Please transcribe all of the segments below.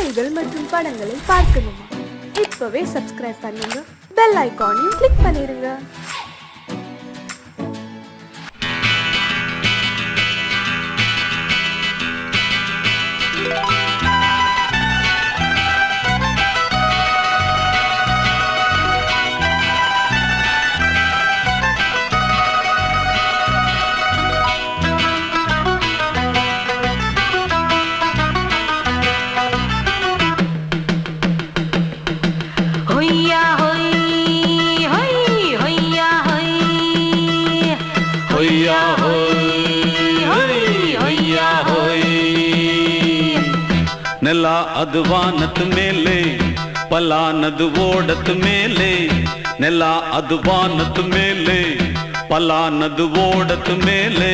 காணொளிகள் மற்றும் படங்களை பார்க்கணுமா? இப்பவே சப்ஸ்கிரைப் பண்ணுங்க, பெல் ஐகானையும் கிளிக் பண்ணிருங்க. ನೆಲ ಅದು ವಾನದ ಮೇಲೆ, ಪಲಾನದು ಓಡದ ಮೇಲೆ. ನೆಲ ಅದು ವಾನದ ಮೇಲೆ, ಪಲಾನದು ಓಡದ ಮೇಲೆ.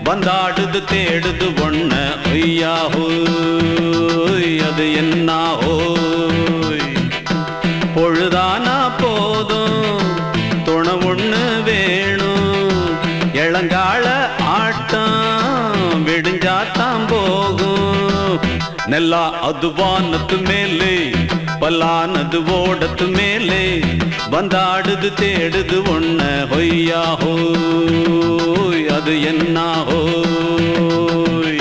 ಬಂದಾಡುದು தேடுது ஒண்ண ஒய்யா ஹோய், அது என்ன ஹோய். பொழுதானா போதும் துணை ஒண்ணு வேணும். இளங்கால ஆட்டம் விடிஞ்சாத்தான் போகும். ನೆಲ ಅದು ವಾನದ ಮೇಲೆ, ಪಲಾನದು ಓಡದ ಮೇಲೆ. ಬಂದಾಡುದು தேடுது ஒண்ண ஒய்யா ஹோய், அது என்ன ஹோய்.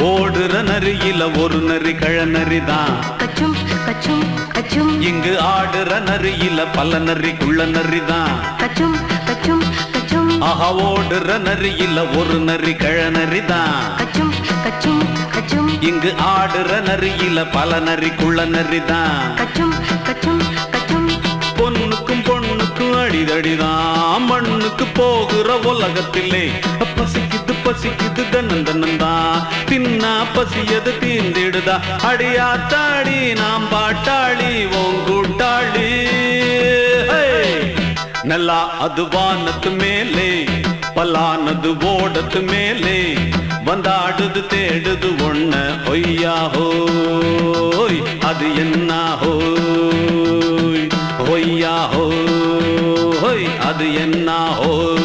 ஓடுற நரியில ஒரு நரி கழநரிதான். கச்சும் கச்சும் கச்சும். இங்கு ஆடுற நரியில பல நரிக்குள்ள நரிதான். கச்சும் கச்சும் கச்சும். ஆஹா, ஓடுற நரியில ஒரு நரி கழநரிதான். கச்சும் கச்சும் கச்சும். இங்கு ஆடுற நரியில பல நரிக்குள்ள நரிதான். கச்சும் கச்சும் கச்சும். பொண்ணுக்கும் பொண்ணுக்கும் அடிதடிதான். மண்ணுக்கு போகிற உலகத்திலே பசிக்குது பசிக்குது தன்னந்தனந்தான். தின்னா பசியது தீந்திடுதா. அடியாத்தாடி நாம் பாட்டாளி ஓங்கூட்டாளி. ನೆಲ ಅದು ವಾನದ ಮೇಲೆ, ಪಲಾನದು ಓಡದ ಮೇಲೆ. ಬಂದಾಡುದು தேடுது ஒண்ண ஒய்யா ஹோய், அது என்ன ஹோய். ஒய்யா ஹோய், அது என்ன ஹோய்.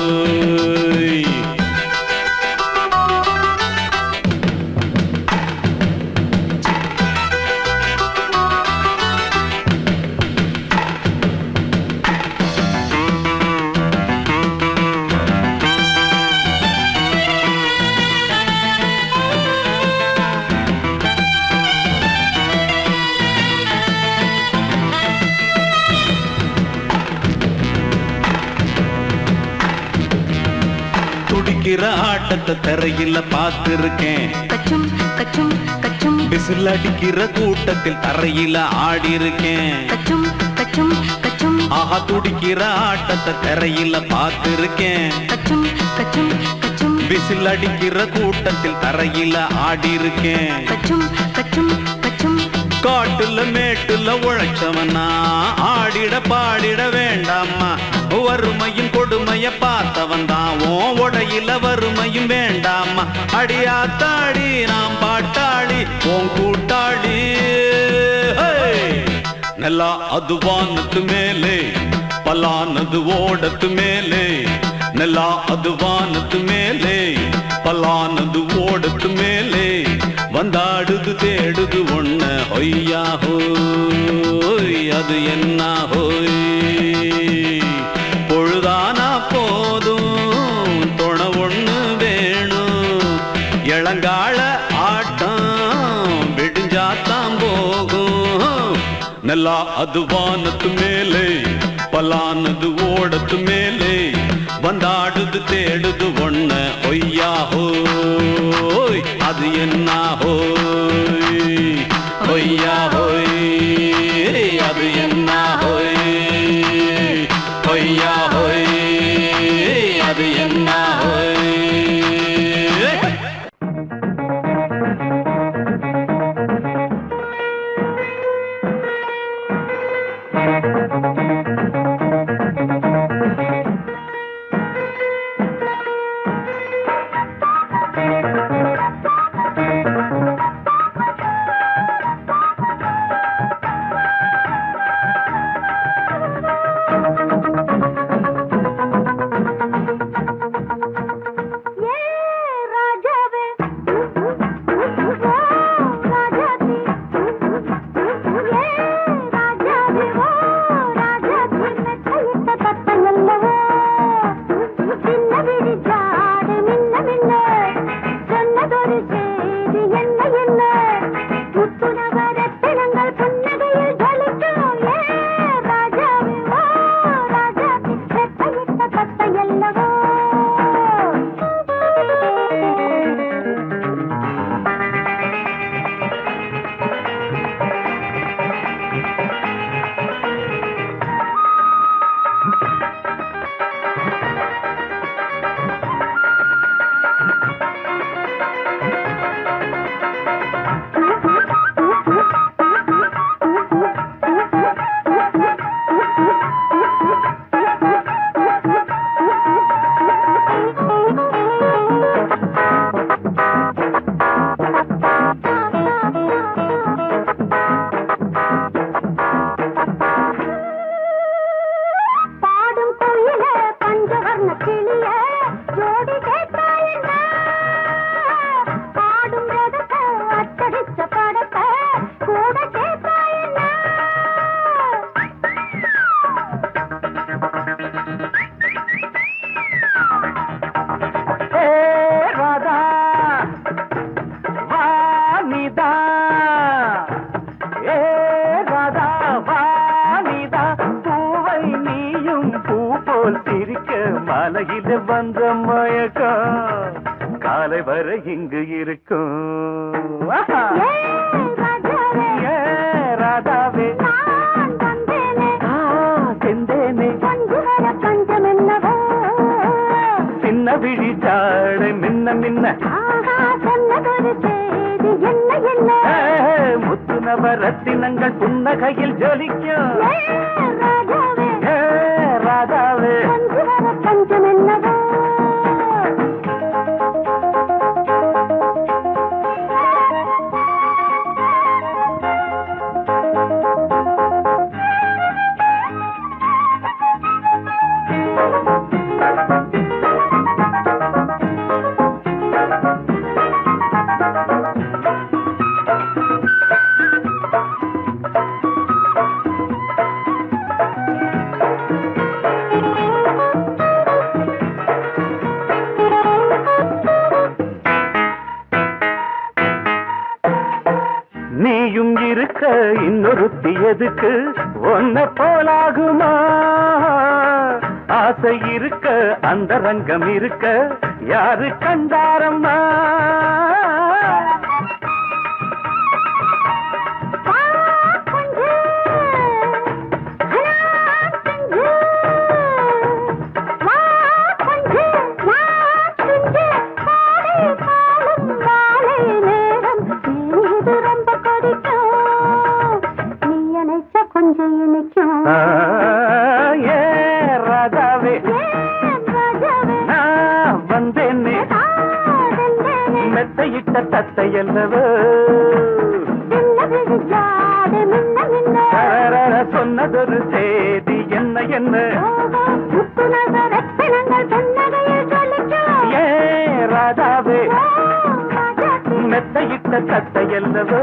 துடிக்கிற ஆட்டத்தை தரையில பார்த்திருக்கேன். கச்சும் கச்சும் கச்சும். விசில் அடிக்கிற கூட்டத்தில் தரையில ஆடி இருக்கேன். கச்சும் கச்சும் கச்சும். ஆஹா, துடிக்கிற ஆட்டத்தை தரையில பார்த்திருக்கேன். கச்சும் கச்சும் கச்சும். விசில் அடிக்கிற கூட்டத்தில் தரையில ஆடி இருக்கேன். கச்சும் கச்சும் கச்சும். காட்டுல மேட்டுல உழைச்சவனா ஆடிட பாடிட வேண்டாமா. வறுமையும் கொடுமைய பார்த்தவன் தான் உன் உடையில வறுமையும் வேண்டாமா. அடியாத்தாடி நாம் பாட்டாளி உன் கூட்டாளி. ನೆಲ ಅದು ವಾನದ ಮೇಲೆ, ಪಲಾನದು ಓಡದ ಮೇಲೆ. ನೆಲ ಅದು ವಾನದ ಮೇಲೆ, ಪಲಾನದು ಓಡದ ಮೇಲೆ. வந்தாடுது தேடுது ஒண்ண ஒய்யா ஹோய், அது என்ன ஹோய். பொழுதானா போதும் துணை ஒண்ணு வேணும். இளங்கால ஆட்டம் விடிஞ்சாத்தான் போகும். ನೆಲ ಅದು ವಾನದ ಮೇಲೆ, ಪಲಾನದು ಓಡದ ಮೇಲೆ. ಬಂದಾಡುದು தேடுது ஒண்ண ஒய்யா ஹோய், அது என்ன ஹோய். ஒய்யா ஹோய், அது என்ன ஹோய். ஒய்யா ஹோய், அது மாலையில வந்த மயக்கம் காலை வரை இங்கு இருக்கும் ராதாவே செந்தேனே சின்ன விழி சாடு மின்ன மின்ன முத்து நவரத்தினங்கள் புன்னகையில் ஜொலிக்கும் ராதாவே பஞ்சம் என்னவோ நீயும் இருக்க இன்னொருத்தி எதுக்கு ஒன்ன போலாகுமா ஆசை இருக்க அந்த ரங்கம் இருக்க யாரு கண்டாரம்மா ராதாவே நான் வந்தேனே மெத்தையிட்ட தத்தை அல்லவோ சொன்னதொரு செய்தி என்ன என்ன ஏ ராதாவே மெத்தையிட்ட தத்தை அல்லவோ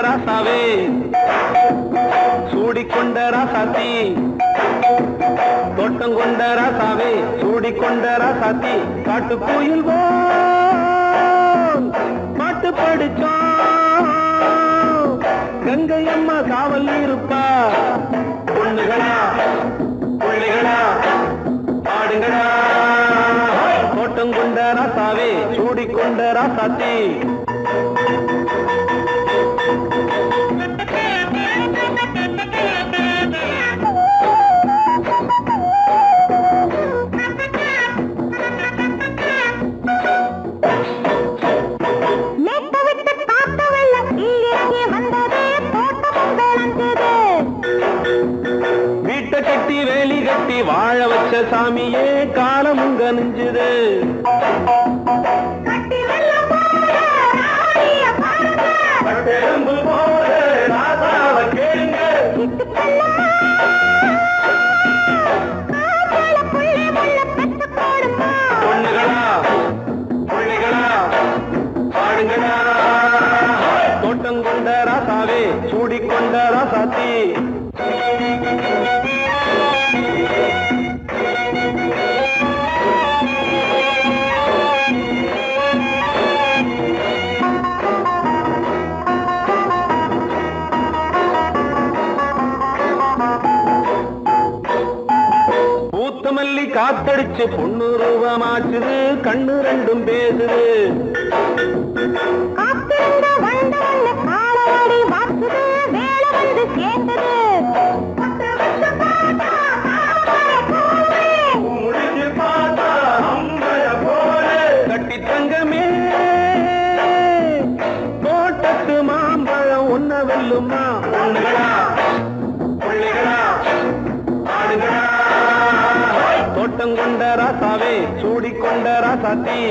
ராசாவே சூடிக்கொண்ட ராசாத்தி தோட்டம் கொண்ட ராசாவே சூடிக்கொண்ட ராசாத்தி காட்டு கோயில் பாட்டு படிச்சோம் கங்கை அம்மா காவல் இருப்பா பொண்ணுகளா பிள்ளைகளா பாடுங்களா தோட்டம் கொண்ட ராசாவே சூடிக்கொண்ட ராசாத்தி வீட்டை கட்டி வேலி கட்டி வாழ வச்ச சாமியே காலம் உங்க நெஞ்சுது பொண்ணுகளா பிள்ளைகளா பாடுங்களா தோட்டம் கொண்ட ராசாவே சூடிக்கொண்ட ராசாத்தி பூத்தமல்லி காத்தடிச்சு பொண்ணு ரூபமாச்சுது கண்ணு ரெண்டும் பேசுது கட்டி தங்கமே தோட்டத்து மாம்பழம் ஒன்ன வெல்லுமா பொண்ணுகளா பிள்ளைகளா ஆடுகளா தோட்டம் கொண்ட ராசாவே சூடிக்கொண்ட ராசாத்தி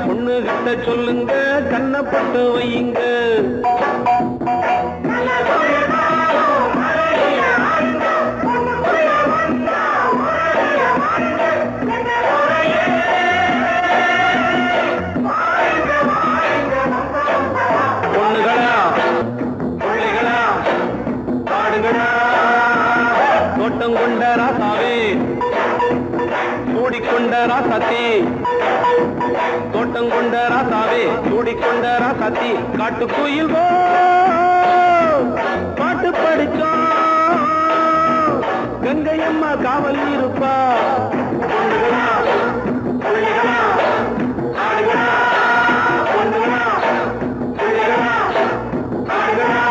பொண்ணு கிட்ட சொல்லுங்க கண்ணப்பட்டு வையுங்க. பொண்ணுகளா பிள்ளைகளா பாடுங்களா தோட்டம் கொண்ட ராசாவே சூடிக்கொண்ட ராசாத்தி தோட்டம் கொண்ட ராசாவே சூடிக்கொண்ட ராசாத்தி காட்டுக்குயில் பாட்டு படிச்சோம் கங்கையம்மா காவல் இருப்பா. பொண்ணுகளா பிள்ளைகளா பாடுங்களா பொண்ணுகளா பிள்ளைகளா பாடுங்களா.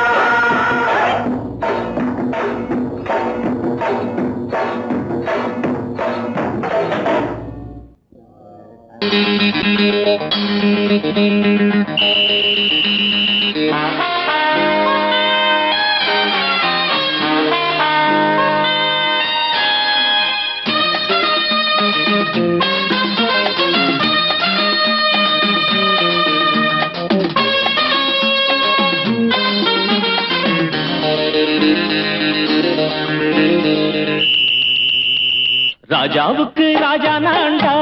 ராஜாவுக்கு ராஜா நான்டா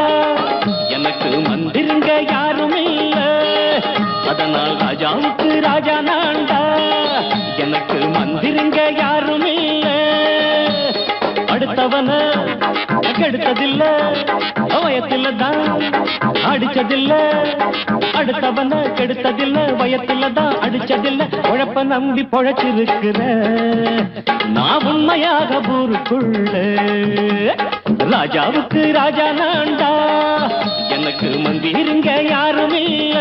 எனக்கு மந்திருங்க யாரும் இல்ல. அதனால் ராஜாவுக்கு ராஜா நான்டா எனக்கு மந்திருங்க யாரும் இல்ல. அடுத்தவன கெடுத்ததில்ல வயத்தில தான் அடிச்சதில்ல. அடுத்தவன கெடுத்ததில்ல வயத்தில தான் அடிச்சதில்ல. உழப்ப நம்பி பொழைச்சிருக்கிற நான் உண்மையாக ஊருக்குள்ள. ராஜாவுக்கு ராஜா நான்டா எனக்கு மந்திருங்க யாரும் இல்ல.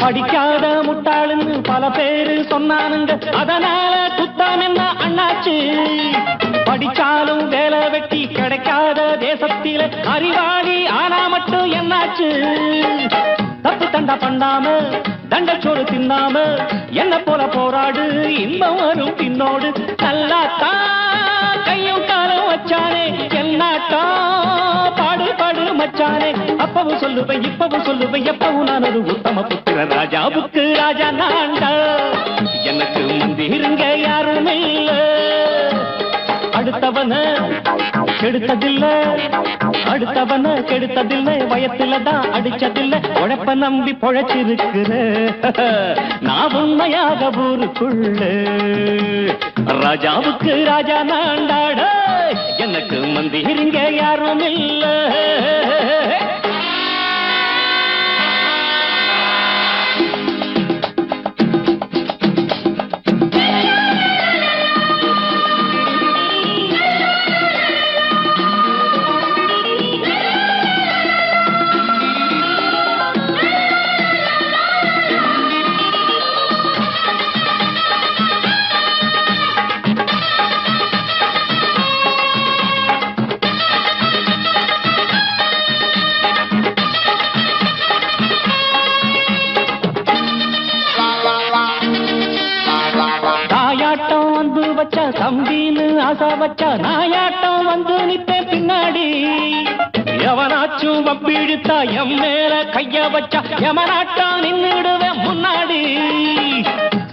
படிக்காத முட்டாளுன்னு பல பேரு சொன்னானுங்க, அதனால குத்தம் என்ன அண்ணாச்சு? படிச்சாலும் வேலை வெட்டி கிடைக்காத தேசத்தில அறிவாளி ஆனா மட்டும் என்னாச்சு? தப்பு தண்டா பண்ணாம தண்டச்சோறு தின்னாம என்ன போல போராடு, இன்பம் வரும் பின்னோடு. நல்லாத்தான் கையும் காலம் வச்சானே, என்னாட்டா பாடு பாடு மச்சானே. அப்பவும் சொல்லுவேன் இப்பவும் சொல்லுவேன், எப்பவும் நான் ஒரு உத்தம புத்திர. ராஜாவுக்கு ராஜா நான்டா எனக்கு மந்திருங்க யாரும் இல்ல. அடுத்தவன கெடுத்ததில்ல அடுத்தவன கெடுத்ததில்லை, வயத்துல தான் அடிச்சதில்லை. உழைப்ப நம்பி பொழைச்சிருக்கிற நான் உண்மையாக ஊருக்குள்ள. ராஜாவுக்கு ராஜா நான்டாட எனக்கு மந்திருங்க யாரும் இல்ல. தம்பின்னு ஆசா வச்சா நாயாட்டம் வந்து நிப்பேன் பின்னாடி. எவனாச்சும் வப்பிழுத்தா எம் மேல கைய வச்சா எவனாட்டம் நின்னுடுவேன் முன்னாடி.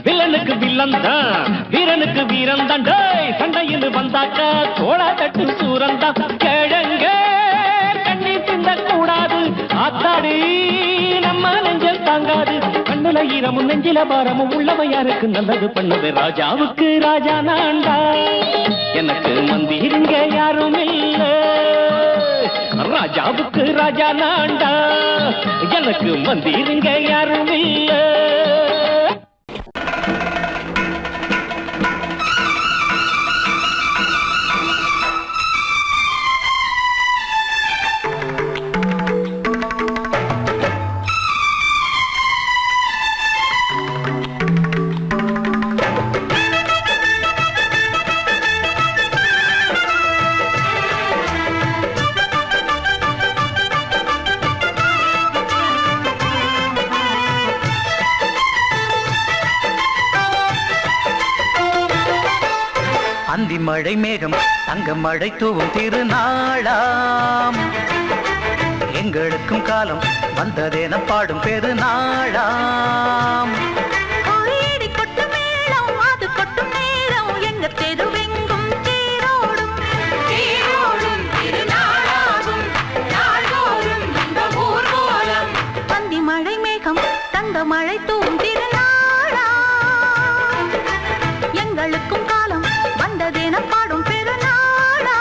வில்லனுக்கு வில்லன் தான் வீரனுக்கு வீரன் தான். சண்டையில் வந்தாக்கா தோளா தட்டு சூரன் தான். கிழங்க கண்ணி சிந்த கூடாது, ஆத்தாடி நம்ம நெஞ்சல் தாங்காது. கண்ணுல ஈரமும் நெஞ்சில பாரமும் உள்ளவன் யாருக்கு நல்லது பண்ணது. ராஜாவுக்கு ராஜா நான்டா எனக்கு மந்திருங்க யாரும் இல்ல. ராஜாவுக்கு ராஜா நான்டா எனக்கு மந்திருங்க யாரும் இல்ல. மழை மேகம் தங்க மழை தூவும் திருநாளாம் எங்களுக்கும் காலம் வந்ததென பாடும் பெருநாளாம் கோயிடி கொட்டு மேளம் அது கொட்டும் நேரம் எங்க தெருவெங்கும் தேரோடும் தேரோடும் திருநாளாகும் நாள்தோறும் இந்த ஊர்வலம் பந்தி மழை மேகம் தங்க மழை தூவும் திருநாளா எங்களுக்கும் காலம் வந்ததென பாடும் பெருநாளா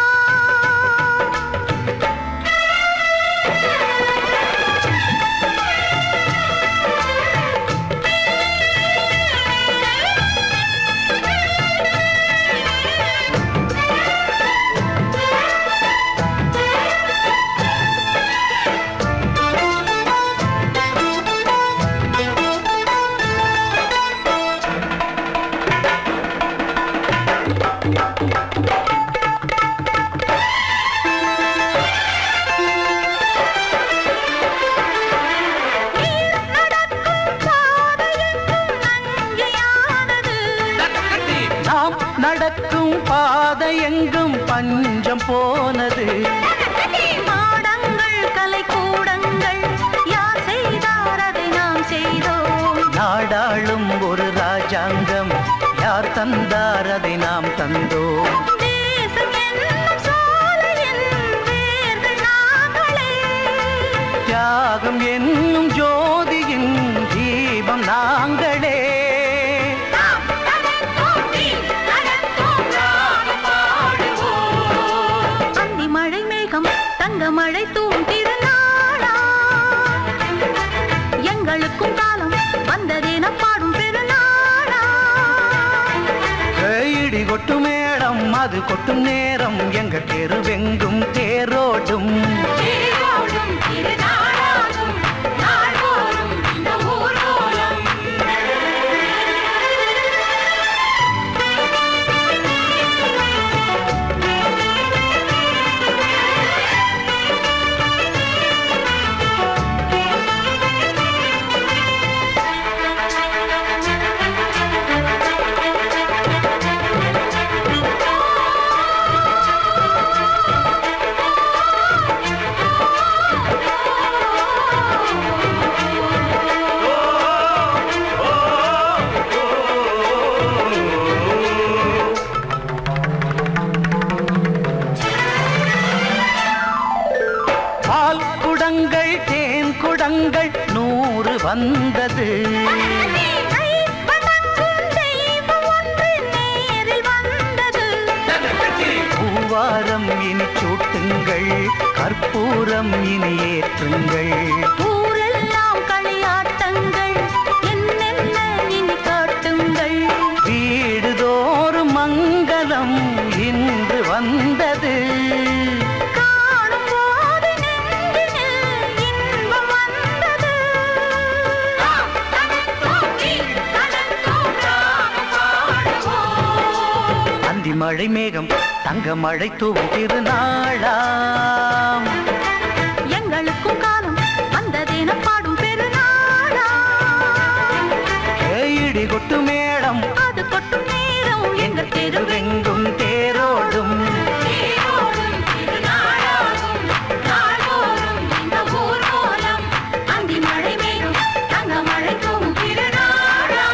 நாம் நடக்கும் பாதை எங்கும் பஞ்சம் போனது மாடங்கள் கலை கூடங்கள் யார் செய்தார் அதை நாம் செய்தோம் நாடாளும் ஒரு ராஜாங்கம் யார் தந்தார் அதை நாம் தந்தோம் தேசம் என்னும் சோலையின் வேர்கள் நாங்களே தியாகம் என்னும் ஜோதியின் தீபம் நாங்களே நாம் நடந்தோம் நடந்தோம் ராகம் பாடுவோம் அந்தி மழை மேகம் தங்க மழை தூவும் திருநாளா எங்களுக்கும் காலம் வந்ததென பாடும் பெருநாளா இடி கொட்டு மேடம் அது கொட்டும் நேரம் எங்க தெருவெங்கும் தேரோடும் தேரோடும் திருநாளாகும் நாள்தோறும் இந்த ஊர்வலம் பால் குடங்கள் தேன் குடங்கள் 100 வந்தது பூவாரம் இனி சூட்டுங்கள் கற்பூரம் இனி ஏற்றுங்கள் ஊரெல்லாம் களியாட்டங்கள் என்னென்ன இனி காட்டுங்கள் வீடுதோறும் மங்களம் இன்று வந்தது காணும் போது நெஞ்சினில் இன்பம் வந்தது அந்தி மழை மேகம் தங்க மழை தூவும் திருநாளாம் எங்களுக்கும் காலம் வந்ததென பாடும் பெருநாளா இடி கொட்டு மேடம் அது கொட்டும் நேரம் எங்க தெருவெங்கும் தெருவெங்கும் தேரோடும் தேரோடும் திருநாளாகும் நாள்தோறும் இந்த ஊர்வலம் அந்தி மழை மேகம் தங்க மழை தூவும் திருநாளா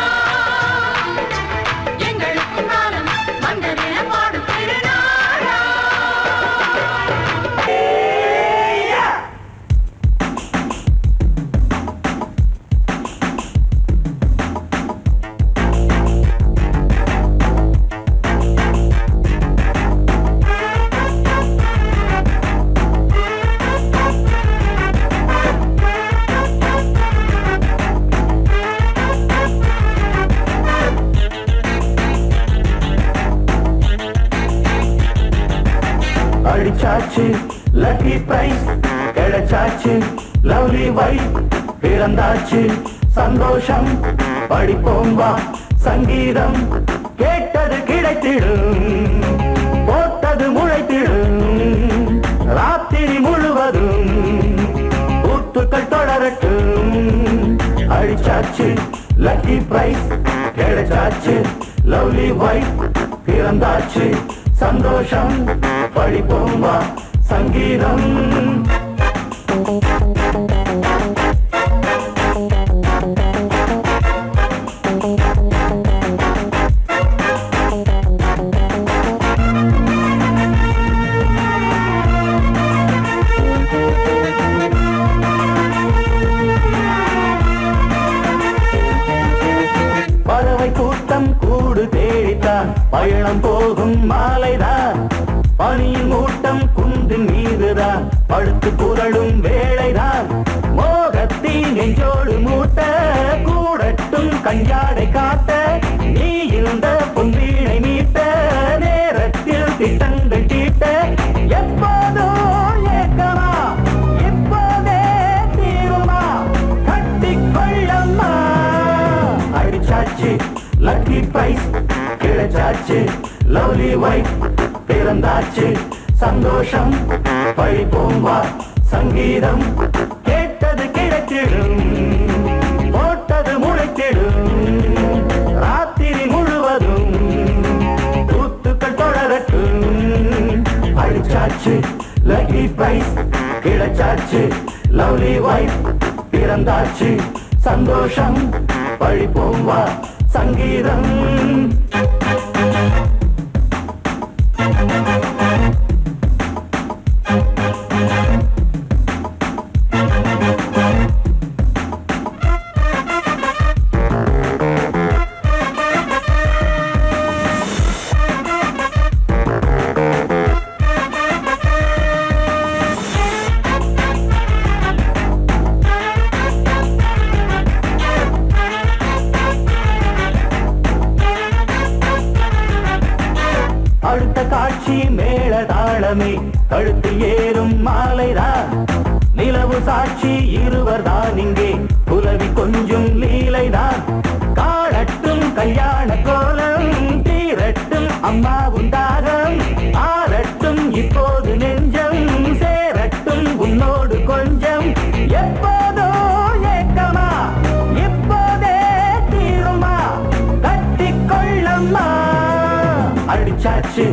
எங்களுக்கும் காலம் வந்ததென பாடும் திருநாளா அடிச்சாச்சு லக்கி பிரைஸ் கிடைச்சாச்சு லவ்லி வைஃப் பிறந்தாச்சு சந்தோஷம் படிப்போம் வா சங்கீதம் கேட்டது கிடைத்திடும் போட்டது முளைத்திடும் ராத்திரி முழுவதும் ஊத்துக்கள் தொடரட்டும் அடிச்சாச்சு லக்கி பிரைஸ் கிடைச்சாச்சு லவ்லி வைஃப் பிறந்தாச்சு சந்தோஷம் படிப்போம் வா சங்கீதம் பறவை கூட்டம் கூடு தேடித்தான் பயணம் போகும் மாலைதான் பனியின் மூட்டம் குன்றின் மீதுதான் படுத்து புரளும் வேளைதான் மோகத்தின் நெஞ்சோடு மூட்ட கூடட்டும் கஞ்சாடை காட்ட நீ இருந்த பொன்வீணை மீட்ட நேரத்தில் திட்டங்கள் தீட்ட எப்போதோ ஏக்கமா எப்போதே தீருமா கட்டிக்கொள்ளம்மா அடிச்சாச்சு லக்கி பிரைஸ் கிடைச்சாச்சு லவ்லி வைஃப் பிறந்தாச்சு சந்தோஷம் படிப்போம் வா சங்கீதம் கேட்டது கிடைத்திடும் போட்டது முளைத்திடும் ராத்திரி முழுவதும் கூத்துக்கள் தொடரட்டும் அடிச்சாச்சு லக்கி பிரைஸ் கிடைச்சாச்சு லவ்லி வைஃப் பிறந்தாச்சு சந்தோஷம் படிப்போம் வா சங்கீதம் அடுத்த காட்சி மேளதாளமே கழுத்தில் ஏறும் மாலைதான் நிலவு சாட்சி இருவர் தான் இங்கே புலவி கொஞ்சம் லீலைதான் காணட்டும் கல்யாண கோலம் தீரட்டும் அம்மா உண்டாகம் ஆரட்டும் இப்போது நெஞ்சம் சேரட்டும் உன்னோடு கொஞ்சம் எப்போதோ ஏக்கமா இப்போதே தீருமா கட்டிக்கொள்ளம்மா அடிச்சாச்சு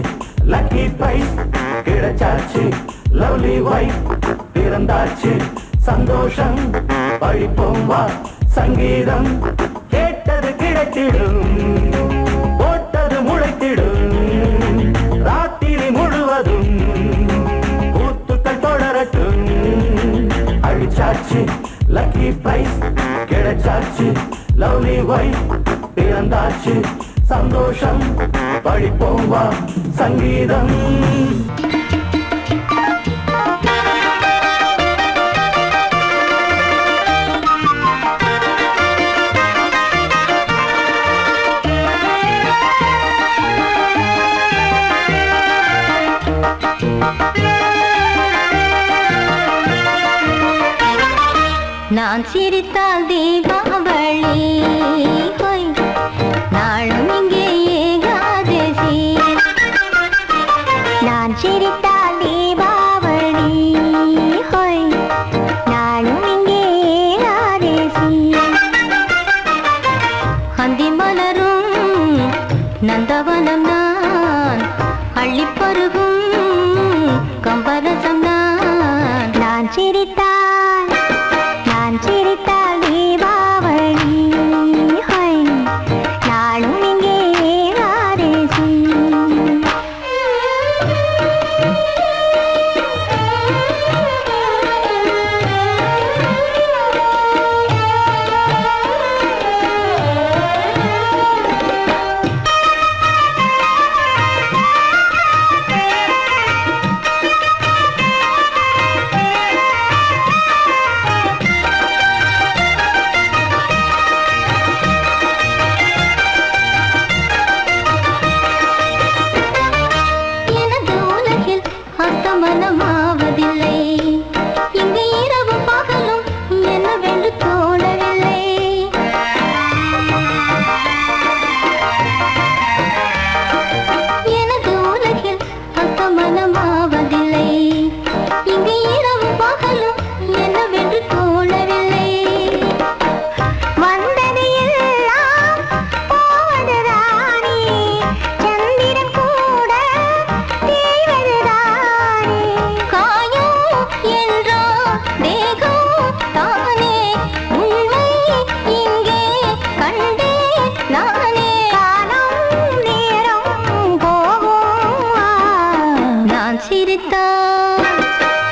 லக்கி பிரைஸ் கிடைச்சாச்சு லவ்லி வைஃப் பிறந்தாச்சு சந்தோஷம் படிப்போம் வா சங்கீதம் கேட்டது கிடைத்திடும் போட்டது முளைத்திடும் ராத்திரி முழுவதும் கூத்துக்கள் தொடரட்டும் அடிச்சாச்சு லக்கி பிரைஸ் கிடைச்சாச்சு லவ்லி வைஃப் பிறந்தாச்சு சந்தோஷம் படிப்போம் வா சங்கீதம் நான் சிரித்தால் தீபாவளி ஹோய் நாளும் இங்கே ஏகாதசி நான் சிரித்தால் தீபாவளி ஹோய் நாளும் இங்கே ஏகாதசி அந்தி மலரும் நந்தவனம் நான் அள்ளிப்பருகும் கம்பரசம் நான் சிரித்தால் தீபாவளி ஹோய் நாளும் இங்கே ஏகாதசி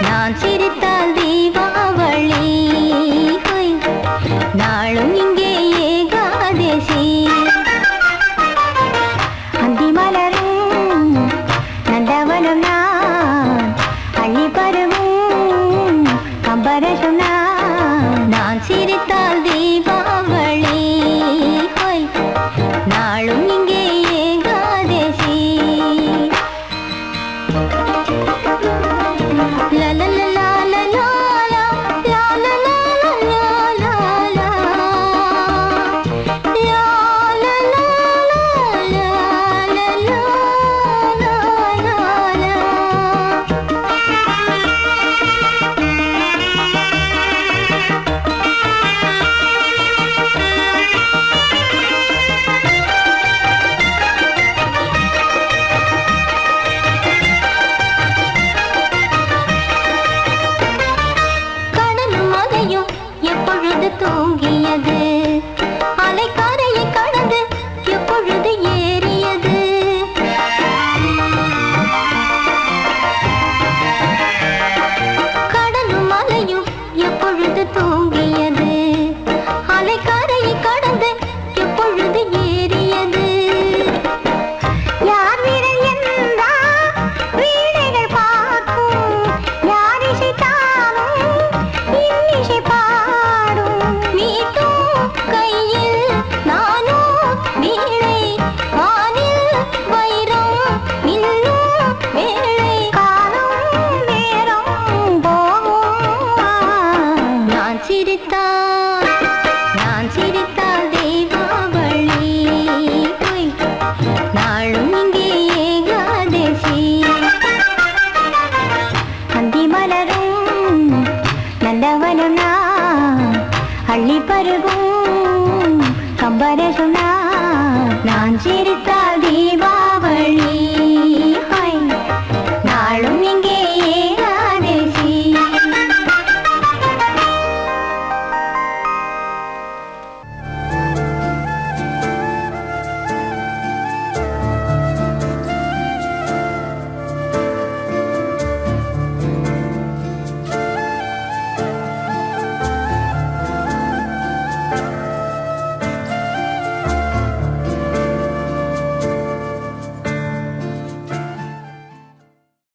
நான் சிரித்தால் தீபாவளி நாளும் இங்கே ஏகாதசி அந்தி மலரும் நந்தவனம் நான் அள்ளி பருவும் அம்பரசம் நான் சிரித்தால் தீபா